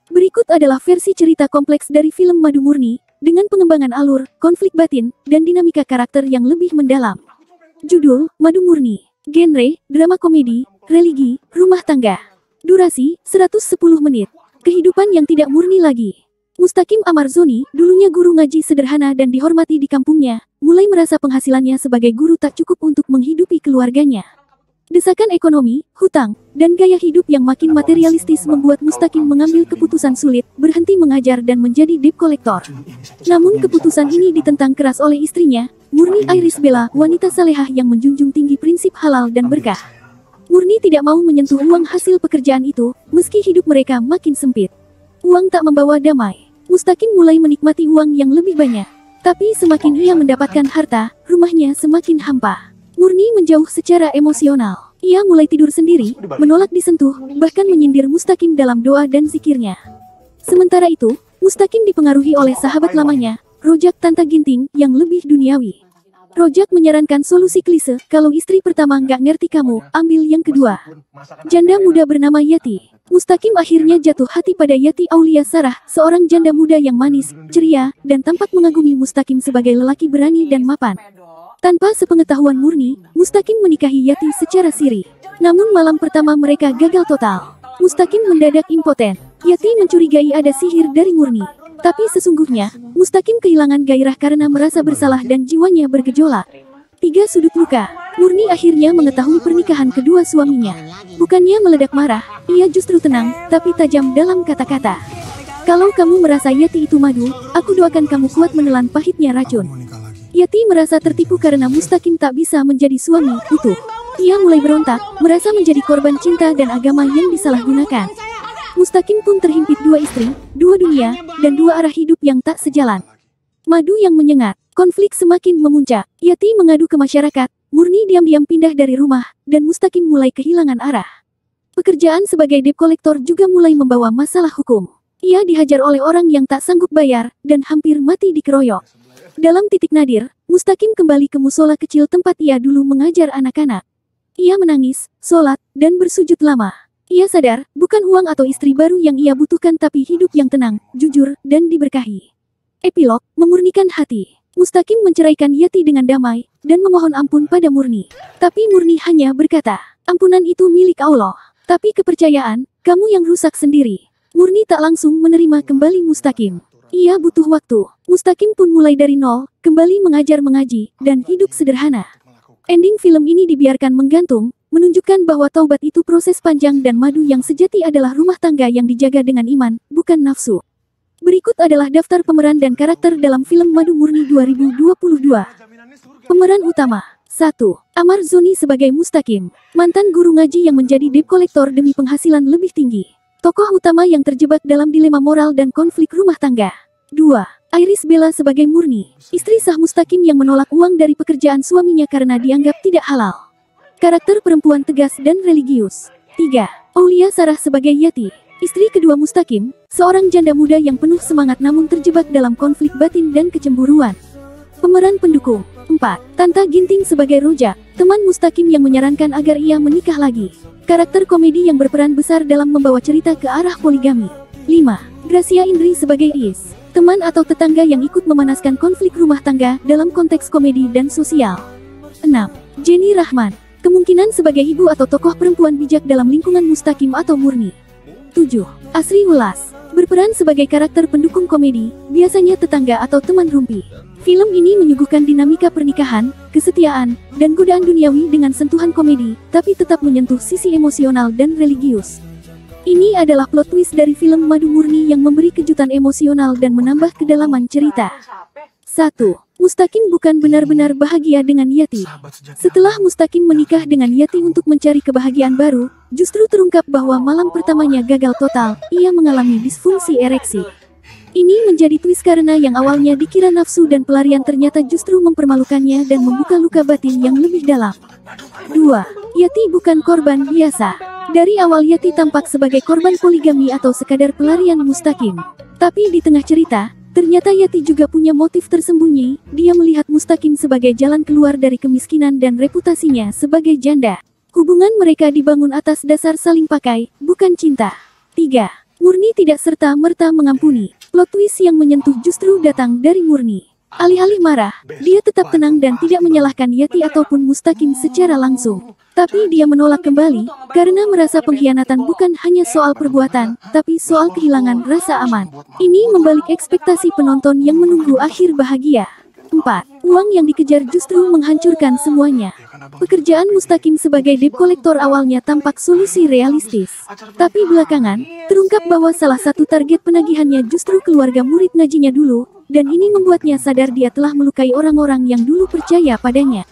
Berikut adalah versi cerita kompleks dari film Madu Murni, dengan pengembangan alur, konflik batin, dan dinamika karakter yang lebih mendalam. Judul, Madu Murni. Genre, drama komedi, religi, rumah tangga. Durasi, 110 menit. Kehidupan yang tidak murni lagi. Mustaqim Amarzoni, dulunya guru ngaji sederhana dan dihormati di kampungnya, mulai merasa penghasilannya sebagai guru tak cukup untuk menghidupi keluarganya. Desakan ekonomi, hutang, dan gaya hidup yang makin materialistis membuat Mustaqim mengambil keputusan sulit, berhenti mengajar dan menjadi debt collector. Namun keputusan ini ditentang keras oleh istrinya, Murni Iris Bella, wanita salehah yang menjunjung tinggi prinsip halal dan berkah. Murni tidak mau menyentuh uang hasil pekerjaan itu, meski hidup mereka makin sempit. Uang tak membawa damai. Mustaqim mulai menikmati uang yang lebih banyak. Tapi semakin ia mendapatkan harta, rumahnya semakin hampa. Murni menjauh secara emosional. Ia mulai tidur sendiri, menolak disentuh, bahkan menyindir Mustaqim dalam doa dan zikirnya. Sementara itu, Mustaqim dipengaruhi oleh sahabat lamanya, Rojak Tanta Ginting, yang lebih duniawi. Rojak menyarankan solusi klise, kalau istri pertama nggak ngerti kamu, ambil yang kedua. Janda muda bernama Yati. Mustaqim akhirnya jatuh hati pada Yati Aulia Sarah, seorang janda muda yang manis, ceria, dan tampak mengagumi Mustaqim sebagai lelaki berani dan mapan. Tanpa sepengetahuan Murni, Mustaqim menikahi Yati secara siri. Namun malam pertama mereka gagal total. Mustaqim mendadak impoten. Yati mencurigai ada sihir dari Murni. Tapi sesungguhnya, Mustaqim kehilangan gairah karena merasa bersalah dan jiwanya bergejolak. 3 sudut luka. Murni akhirnya mengetahui pernikahan kedua suaminya. Bukannya meledak marah, ia justru tenang, tapi tajam dalam kata-kata. Kalau kamu merasa Yati itu madu, aku doakan kamu kuat menelan pahitnya racun. Yati merasa tertipu karena Mustaqim tak bisa menjadi suami utuh. Ia mulai berontak, merasa menjadi korban cinta dan agama yang disalahgunakan. Mustaqim pun terhimpit 2 istri, 2 dunia, dan 2 arah hidup yang tak sejalan. Madu yang menyengat, konflik semakin memuncak. Yati mengadu ke masyarakat, Murni diam-diam pindah dari rumah, dan Mustaqim mulai kehilangan arah. Pekerjaan sebagai debt collector juga mulai membawa masalah hukum. Ia dihajar oleh orang yang tak sanggup bayar, dan hampir mati dikeroyok. Dalam titik nadir, Mustaqim kembali ke musola kecil tempat ia dulu mengajar anak-anak. Ia menangis, sholat, dan bersujud lama. Ia sadar, bukan uang atau istri baru yang ia butuhkan tapi hidup yang tenang, jujur, dan diberkahi. Epilog, memurnikan hati. Mustaqim menceraikan Yati dengan damai, dan memohon ampun pada Murni. Tapi Murni hanya berkata, ampunan itu milik Allah. Tapi kepercayaan, kamu yang rusak sendiri. Murni tak langsung menerima kembali Mustaqim. Ia butuh waktu. Mustaqim pun mulai dari nol, kembali mengajar mengaji, dan hidup sederhana. Ending film ini dibiarkan menggantung, menunjukkan bahwa taubat itu proses panjang dan madu yang sejati adalah rumah tangga yang dijaga dengan iman, bukan nafsu. Berikut adalah daftar pemeran dan karakter dalam film Madu Murni 2022. Pemeran utama. 1. Amarzoni sebagai Mustaqim, mantan guru ngaji yang menjadi debt collector demi penghasilan lebih tinggi. Tokoh utama yang terjebak dalam dilema moral dan konflik rumah tangga. 2. Iris Bella sebagai Murni, istri sah Mustaqim yang menolak uang dari pekerjaan suaminya karena dianggap tidak halal. Karakter perempuan tegas dan religius. 3. Aulia Sarah sebagai Yati, istri kedua Mustaqim, seorang janda muda yang penuh semangat namun terjebak dalam konflik batin dan kecemburuan. Pemeran pendukung. 4. Tanta Ginting sebagai Rojak, teman Mustaqim yang menyarankan agar ia menikah lagi. Karakter komedi yang berperan besar dalam membawa cerita ke arah poligami. 5. Gracia Indri sebagai Is, teman atau tetangga yang ikut memanaskan konflik rumah tangga dalam konteks komedi dan sosial. 6. Jenny Rahman, kemungkinan sebagai ibu atau tokoh perempuan bijak dalam lingkungan Mustaqim atau Murni. 7. Asri Ulas, berperan sebagai karakter pendukung komedi, biasanya tetangga atau teman rumpi. Film ini menyuguhkan dinamika pernikahan, kesetiaan, dan godaan duniawi dengan sentuhan komedi, tapi tetap menyentuh sisi emosional dan religius. Ini adalah plot twist dari film Madu Murni yang memberi kejutan emosional dan menambah kedalaman cerita. 1. Mustaqim bukan benar-benar bahagia dengan Yati. Setelah Mustaqim menikah dengan Yati untuk mencari kebahagiaan baru, justru terungkap bahwa malam pertamanya gagal total, ia mengalami disfungsi ereksi. Ini menjadi twist karena yang awalnya dikira nafsu dan pelarian ternyata justru mempermalukannya dan membuka luka batin yang lebih dalam. 2. Yati bukan korban biasa. Dari awal Yati tampak sebagai korban poligami atau sekadar pelarian Mustaqim. Tapi di tengah cerita, ternyata Yati juga punya motif tersembunyi. Dia melihat Mustaqim sebagai jalan keluar dari kemiskinan dan reputasinya sebagai janda. Hubungan mereka dibangun atas dasar saling pakai, bukan cinta. 3. Murni tidak serta-merta mengampuni. Plot twist yang menyentuh justru datang dari Murni. Alih-alih marah, dia tetap tenang dan tidak menyalahkan Yati ataupun Mustaqim secara langsung. Tapi dia menolak kembali, karena merasa pengkhianatan bukan hanya soal perbuatan, tapi soal kehilangan rasa aman. Ini membalik ekspektasi penonton yang menunggu akhir bahagia. 4. Uang yang dikejar justru menghancurkan semuanya. Pekerjaan Mustaqim sebagai debt collector awalnya tampak solusi realistis. Tapi belakangan, terungkap bahwa salah satu target penagihannya justru keluarga murid ngajinya dulu, dan ini membuatnya sadar dia telah melukai orang-orang yang dulu percaya padanya.